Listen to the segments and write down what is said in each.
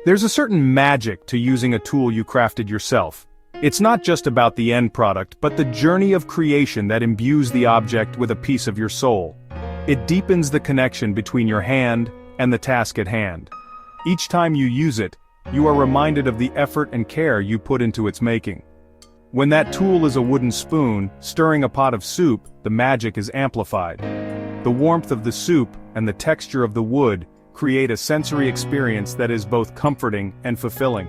There's a certain magic to using a tool you crafted yourself. It's not just about the end product, but the journey of creation that imbues the object with a piece of your soul. It deepens the connection between your hand and the task at hand. Each time you use it, you are reminded of the effort and care you put into its making. When that tool is a wooden spoon, stirring a pot of soup, the magic is amplified. The warmth of the soup and the texture of the wood create a sensory experience that is both comforting and fulfilling.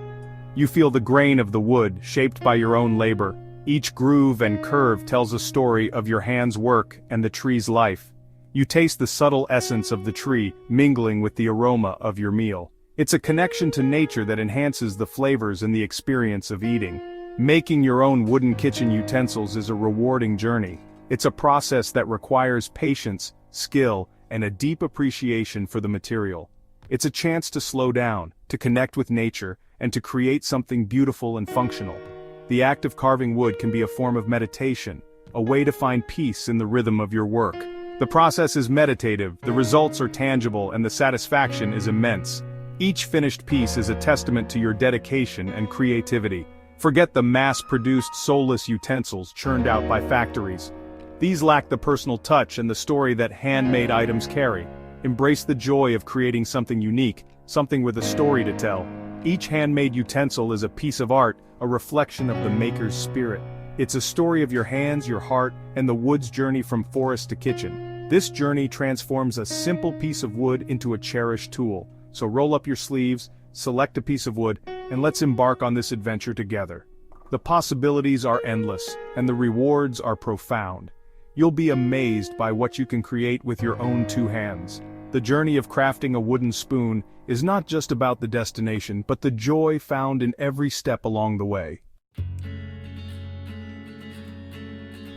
You feel the grain of the wood, shaped by your own labor. Each groove and curve tells a story of your hand's work and the tree's life. You taste the subtle essence of the tree, mingling with the aroma of your meal. It's a connection to nature that enhances the flavors and the experience of eating. Making your own wooden kitchen utensils is a rewarding journey. It's a process that requires patience, skill, and a deep appreciation for the material. It's a chance to slow down, to connect with nature, and to create something beautiful and functional. The act of carving wood can be a form of meditation, a way to find peace in the rhythm of your work. The process is meditative, the results are tangible, and the satisfaction is immense. Each finished piece is a testament to your dedication and creativity. Forget the mass-produced soulless utensils churned out by factories. These lack the personal touch and the story that handmade items carry. Embrace the joy of creating something unique, something with a story to tell. Each handmade utensil is a piece of art, a reflection of the maker's spirit. It's a story of your hands, your heart, and the wood's journey from forest to kitchen. This journey transforms a simple piece of wood into a cherished tool. So roll up your sleeves, select a piece of wood, and let's embark on this adventure together. The possibilities are endless, and the rewards are profound. You'll be amazed by what you can create with your own two hands. The journey of crafting a wooden spoon is not just about the destination, but the joy found in every step along the way.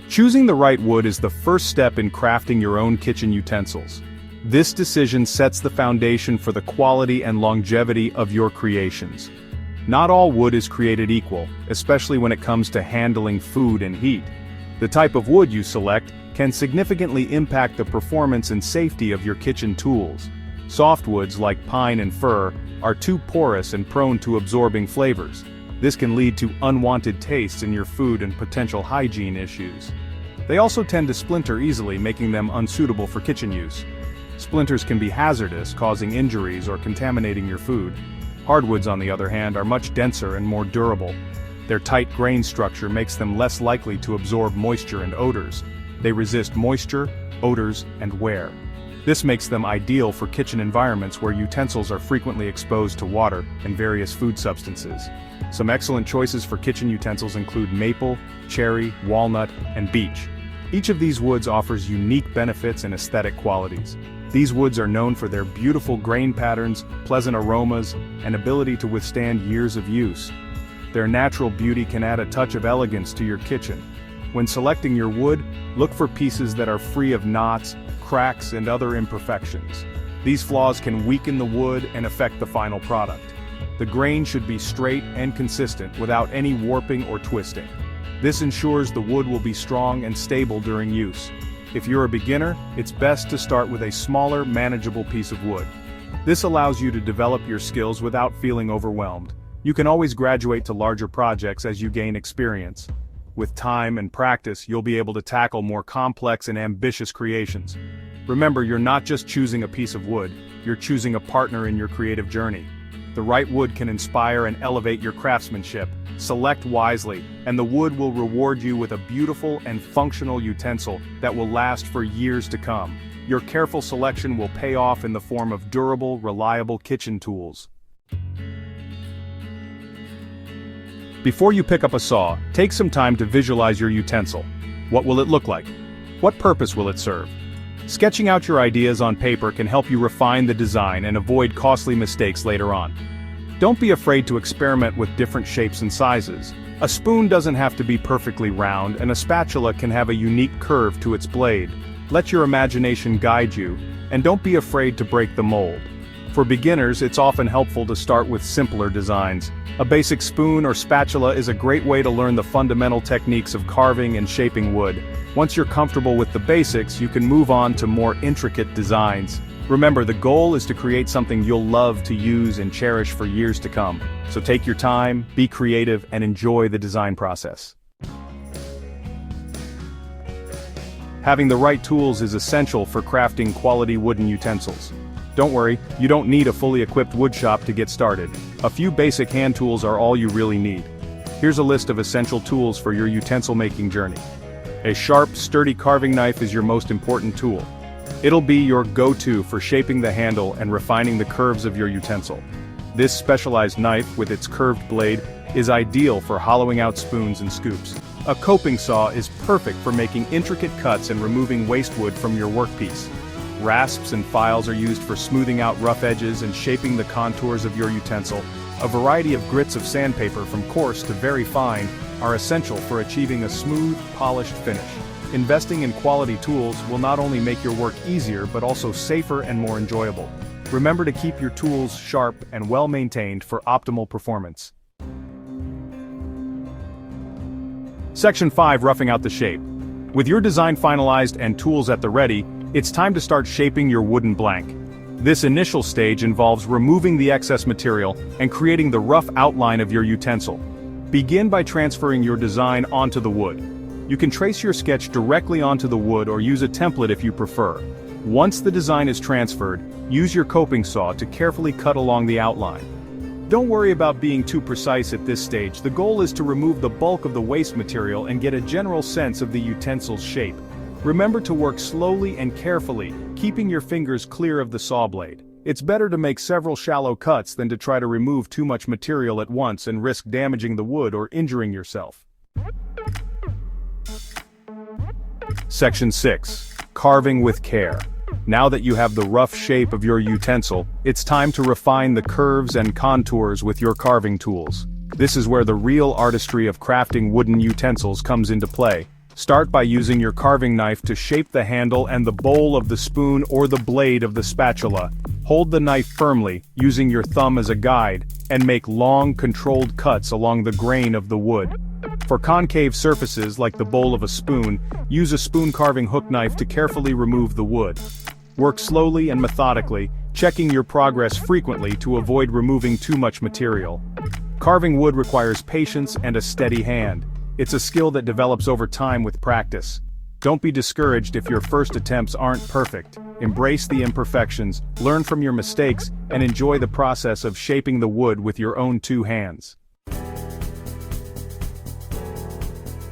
Choosing the right wood is the first step in crafting your own kitchen utensils. This decision sets the foundation for the quality and longevity of your creations. Not all wood is created equal, especially when it comes to handling food and heat. The type of wood you select can significantly impact the performance and safety of your kitchen tools. Softwoods like pine and fir are too porous and prone to absorbing flavors. This can lead to unwanted tastes in your food and potential hygiene issues. They also tend to splinter easily, making them unsuitable for kitchen use. Splinters can be hazardous, causing injuries or contaminating your food. Hardwoods, on the other hand, are much denser and more durable. Their tight grain structure makes them less likely to absorb moisture and odors. They resist moisture, odors, and wear. This makes them ideal for kitchen environments where utensils are frequently exposed to water and various food substances. Some excellent choices for kitchen utensils include maple, cherry, walnut, and beech. Each of these woods offers unique benefits and aesthetic qualities. These woods are known for their beautiful grain patterns, pleasant aromas, and ability to withstand years of use. Their natural beauty can add a touch of elegance to your kitchen. When selecting your wood, look for pieces that are free of knots, cracks, and other imperfections. These flaws can weaken the wood and affect the final product. The grain should be straight and consistent without any warping or twisting. This ensures the wood will be strong and stable during use. If you're a beginner, it's best to start with a smaller, manageable piece of wood. This allows you to develop your skills without feeling overwhelmed. You can always graduate to larger projects as you gain experience. With time and practice, you'll be able to tackle more complex and ambitious creations. Remember, you're not just choosing a piece of wood, you're choosing a partner in your creative journey. The right wood can inspire and elevate your craftsmanship. Select wisely, and the wood will reward you with a beautiful and functional utensil that will last for years to come. Your careful selection will pay off in the form of durable, reliable kitchen tools. Before you pick up a saw, take some time to visualize your utensil. What will it look like? What purpose will it serve? Sketching out your ideas on paper can help you refine the design and avoid costly mistakes later on. Don't be afraid to experiment with different shapes and sizes. A spoon doesn't have to be perfectly round, and a spatula can have a unique curve to its blade. Let your imagination guide you, and don't be afraid to break the mold. For beginners, it's often helpful to start with simpler designs. A basic spoon or spatula is a great way to learn the fundamental techniques of carving and shaping wood. Once you're comfortable with the basics, you can move on to more intricate designs. Remember, the goal is to create something you'll love to use and cherish for years to come. So take your time, be creative, and enjoy the design process. Having the right tools is essential for crafting quality wooden utensils. Don't worry, you don't need a fully equipped woodshop to get started. A few basic hand tools are all you really need. Here's a list of essential tools for your utensil making journey. A sharp, sturdy carving knife is your most important tool. It'll be your go-to for shaping the handle and refining the curves of your utensil. This specialized knife, with its curved blade, is ideal for hollowing out spoons and scoops. A coping saw is perfect for making intricate cuts and removing waste wood from your workpiece. Rasps and files are used for smoothing out rough edges and shaping the contours of your utensil. A variety of grits of sandpaper, from coarse to very fine, are essential for achieving a smooth, polished finish. Investing in quality tools will not only make your work easier but also safer and more enjoyable. Remember to keep your tools sharp and well-maintained for optimal performance. Section 5. Roughing out the shape. With your design finalized and tools at the ready, it's time to start shaping your wooden blank. This initial stage involves removing the excess material and creating the rough outline of your utensil. Begin by transferring your design onto the wood. You can trace your sketch directly onto the wood or use a template if you prefer. Once the design is transferred, use your coping saw to carefully cut along the outline. Don't worry about being too precise at this stage. The goal is to remove the bulk of the waste material and get a general sense of the utensil's shape. Remember to work slowly and carefully, keeping your fingers clear of the saw blade. It's better to make several shallow cuts than to try to remove too much material at once and risk damaging the wood or injuring yourself. Section 6. Carving with care. Now that you have the rough shape of your utensil, it's time to refine the curves and contours with your carving tools. This is where the real artistry of crafting wooden utensils comes into play. Start by using your carving knife to shape the handle and the bowl of the spoon or the blade of the spatula. Hold the knife firmly, using your thumb as a guide, and make long, controlled cuts along the grain of the wood. For concave surfaces like the bowl of a spoon, use a spoon carving hook knife to carefully remove the wood. Work slowly and methodically, checking your progress frequently to avoid removing too much material. Carving wood requires patience and a steady hand. It's a skill that develops over time with practice. Don't be discouraged if your first attempts aren't perfect. Embrace the imperfections, learn from your mistakes, and enjoy the process of shaping the wood with your own two hands.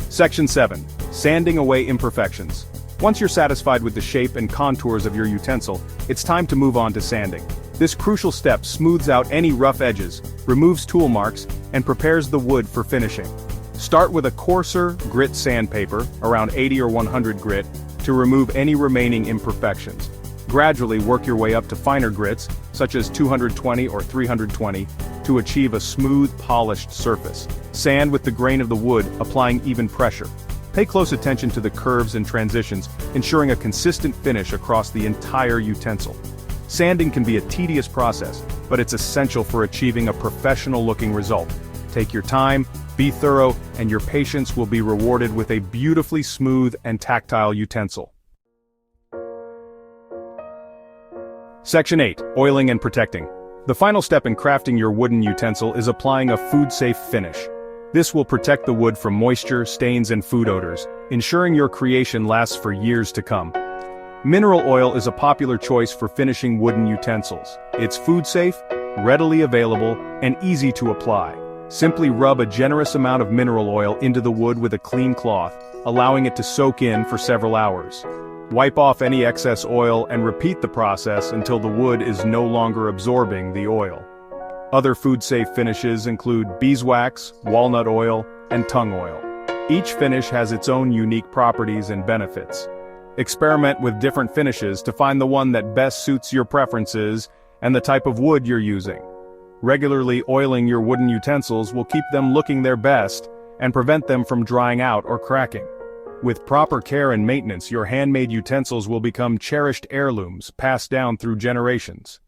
Section 7. Sanding away imperfections. Once you're satisfied with the shape and contours of your utensil, it's time to move on to sanding. This crucial step smooths out any rough edges, removes tool marks, and prepares the wood for finishing. Start with a coarser grit sandpaper, around 80 or 100 grit, to remove any remaining imperfections. Gradually work your way up to finer grits, such as 220 or 320, to achieve a smooth, polished surface. Sand with the grain of the wood, applying even pressure. Pay close attention to the curves and transitions, ensuring a consistent finish across the entire utensil. Sanding can be a tedious process, but it's essential for achieving a professional-looking result. Take your time, be thorough, and your patience will be rewarded with a beautifully smooth and tactile utensil. Section 8. Oiling and protecting. The final step in crafting your wooden utensil is applying a food-safe finish. This will protect the wood from moisture, stains, and food odors, ensuring your creation lasts for years to come. Mineral oil is a popular choice for finishing wooden utensils. It's food-safe, readily available, and easy to apply. Simply rub a generous amount of mineral oil into the wood with a clean cloth, allowing it to soak in for several hours. Wipe off any excess oil and repeat the process until the wood is no longer absorbing the oil. Other food-safe finishes include beeswax, walnut oil, and tung oil. Each finish has its own unique properties and benefits. Experiment with different finishes to find the one that best suits your preferences and the type of wood you're using. Regularly oiling your wooden utensils will keep them looking their best and prevent them from drying out or cracking. With proper care and maintenance, your handmade utensils will become cherished heirlooms passed down through generations.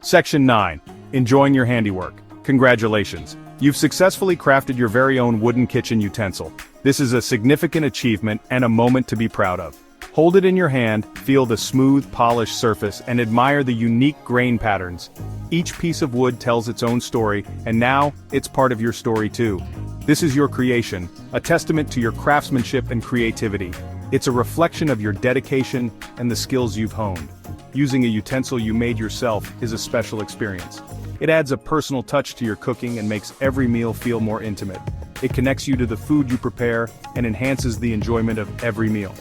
Section 9. Enjoying your handiwork. Congratulations! You've successfully crafted your very own wooden kitchen utensil. This is a significant achievement and a moment to be proud of. Hold it in your hand, feel the smooth, polished surface, and admire the unique grain patterns. Each piece of wood tells its own story, and now, it's part of your story too. This is your creation, a testament to your craftsmanship and creativity. It's a reflection of your dedication and the skills you've honed. Using a utensil you made yourself is a special experience. It adds a personal touch to your cooking and makes every meal feel more intimate. It connects you to the food you prepare and enhances the enjoyment of every meal.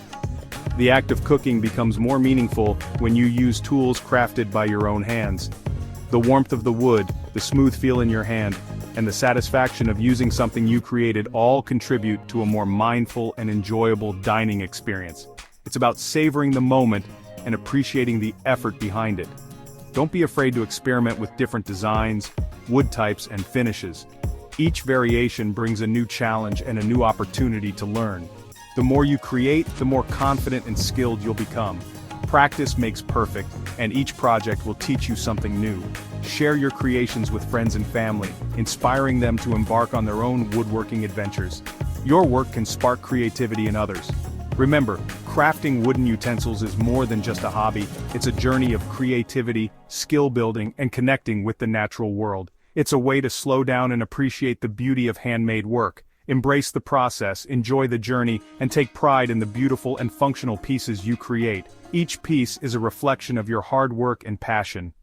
The act of cooking becomes more meaningful when you use tools crafted by your own hands. The warmth of the wood, the smooth feel in your hand, and the satisfaction of using something you created all contribute to a more mindful and enjoyable dining experience. It's about savoring the moment and appreciating the effort behind it. Don't be afraid to experiment with different designs, wood types, and finishes. Each variation brings a new challenge and a new opportunity to learn. The more you create, the more confident and skilled you'll become. Practice makes perfect, and each project will teach you something new. Share your creations with friends and family, inspiring them to embark on their own woodworking adventures. Your work can spark creativity in others. Remember, crafting wooden utensils is more than just a hobby. It's a journey of creativity, skill building, and connecting with the natural world. It's a way to slow down and appreciate the beauty of handmade work. Embrace the process, enjoy the journey, and take pride in the beautiful and functional pieces you create. Each piece is a reflection of your hard work and passion.